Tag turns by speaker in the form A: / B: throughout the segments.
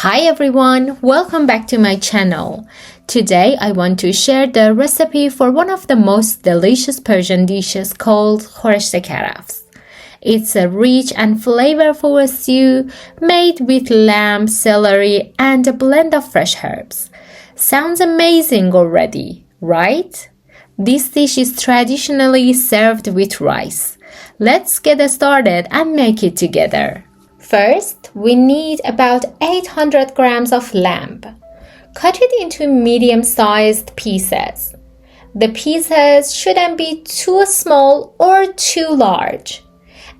A: Hi everyone, welcome back to my channel. Today I want to share the recipe for one of the most delicious Persian dishes called Khoresh karafs. It's a rich and flavorful stew made with lamb, celery, and a blend of fresh herbs. Sounds amazing already, right? This dish is traditionally served with rice. Let's get started and make it together. First, we need about 800 grams of lamb. Cut it into medium-sized pieces. The pieces shouldn't be too small or too large.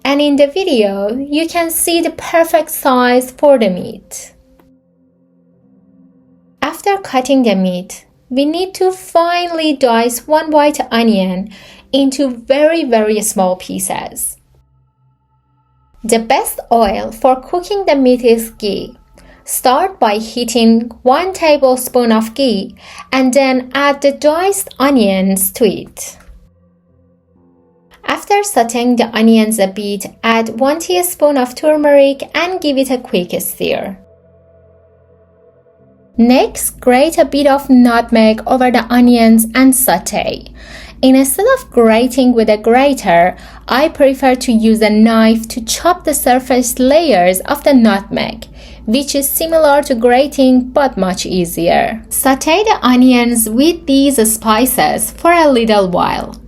A: And in the video, you can see the perfect size for the meat. After cutting the meat, we need to finely dice one white onion into very small pieces. The best oil for cooking the meat is ghee. Start by heating 1 tablespoon of ghee and then add the diced onions to it. After sautéing the onions a bit, add 1 teaspoon of turmeric and give it a quick stir. Next, grate a bit of nutmeg over the onions and sauté. Instead of grating with a grater, I prefer to use a knife to chop the surface layers of the nutmeg, which is similar to grating but much easier. Sauté the onions with these spices for a little while.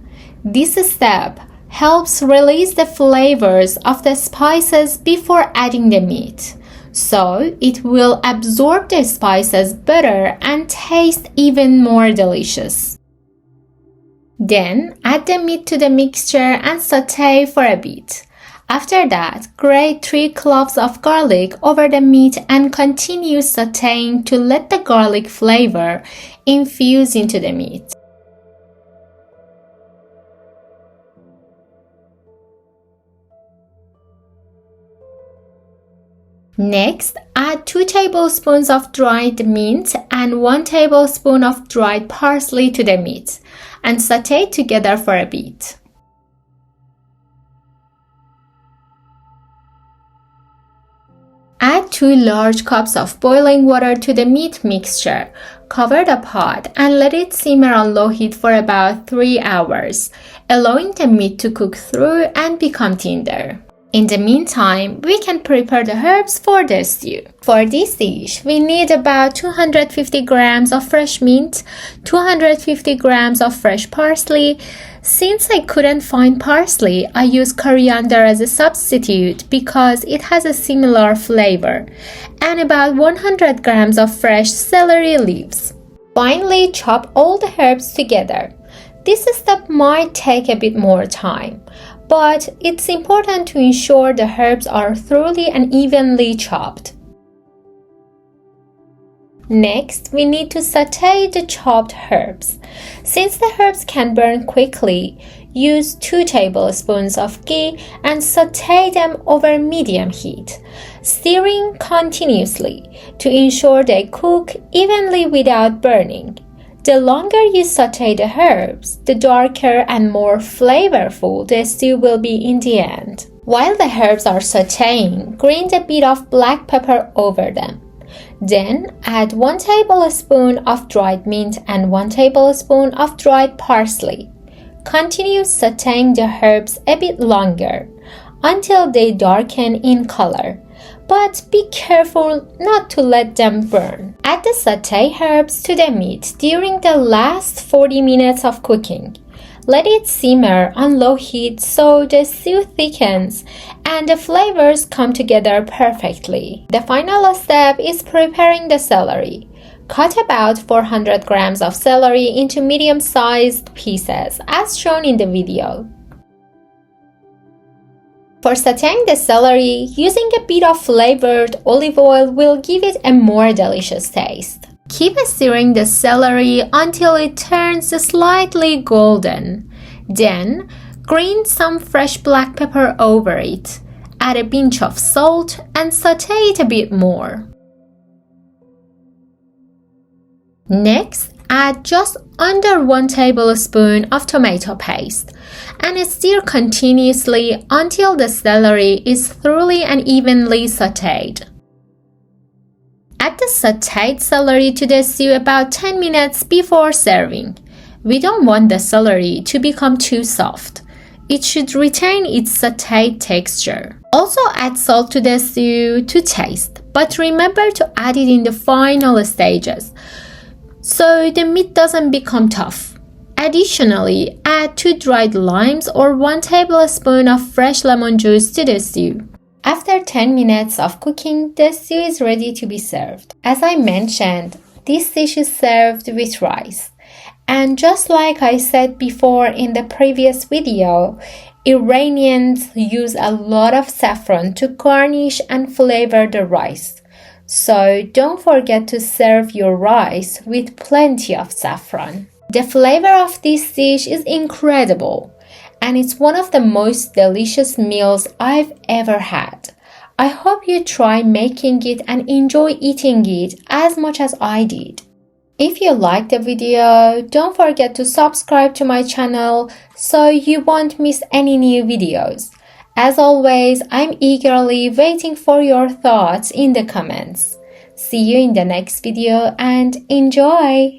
A: This step helps release the flavors of the spices before adding the meat, so it will absorb the spices better and taste even more delicious. Then add the meat to the mixture and sauté for a bit. After that, grate 3 cloves of garlic over the meat and continue sautéing to let the garlic flavor infuse into the meat. Next, add 2 tablespoons of dried mint and 1 tablespoon of dried parsley to the meat and sauté together for a bit. Add 2 large cups of boiling water to the meat mixture. Cover the pot and let it simmer on low heat for about 3 hours, allowing the meat to cook through and become tender. In the meantime, we can prepare the herbs for the stew. For this dish, we need about 250 grams of fresh mint, 250 grams of fresh parsley. Since I couldn't find parsley, I use coriander as a substitute because it has a similar flavor, and about 100 grams of fresh celery leaves. Finally, chop all the herbs together. This step might take a bit more time, but it's important to ensure the herbs are thoroughly and evenly chopped. Next, we need to sauté the chopped herbs. Since the herbs can burn quickly, use 2 tablespoons of ghee and sauté them over medium heat, stirring continuously to ensure they cook evenly without burning. The longer you sauté the herbs, the darker and more flavorful the stew will be in the end. While the herbs are sautéing, grind a bit of black pepper over them. Then add 1 tablespoon of dried mint and 1 tablespoon of dried parsley. Continue sautéing the herbs a bit longer until they darken in color, but be careful not to let them burn. Add the sauté herbs to the meat during the last 40 minutes of cooking. Let it simmer on low heat so the stew thickens and the flavors come together perfectly. The final step is preparing the celery. Cut about 400 grams of celery into medium-sized pieces as shown in the video. For sautéing the celery, using a bit of flavored olive oil will give it a more delicious taste. Keep stirring the celery until it turns slightly golden. Then, grind some fresh black pepper over it. Add a pinch of salt and sauté it a bit more. Next, add just under 1 tablespoon of tomato paste and stir continuously until the celery is thoroughly and evenly sautéed. Add the sautéed celery to the stew about 10 minutes before serving. We don't want the celery to become too soft. It should retain its sautéed texture. Also add salt to the stew to taste, but remember to add it in the final stages so the meat doesn't become tough. Additionally, add 2 dried limes or 1 tablespoon of fresh lemon juice to the stew. After 10 minutes of cooking, the stew is ready to be served. As I mentioned, this dish is served with rice. And just like I said before in the previous video, Iranians use a lot of saffron to garnish and flavor the rice. So don't forget to serve your rice with plenty of saffron. The flavor of this dish is incredible, and it's one of the most delicious meals I've ever had. I hope you try making it and enjoy eating it as much as I did. If you liked the video, don't forget to subscribe to my channel so you won't miss any new videos. As always, I'm eagerly waiting for your thoughts in the comments. See you in the next video and enjoy!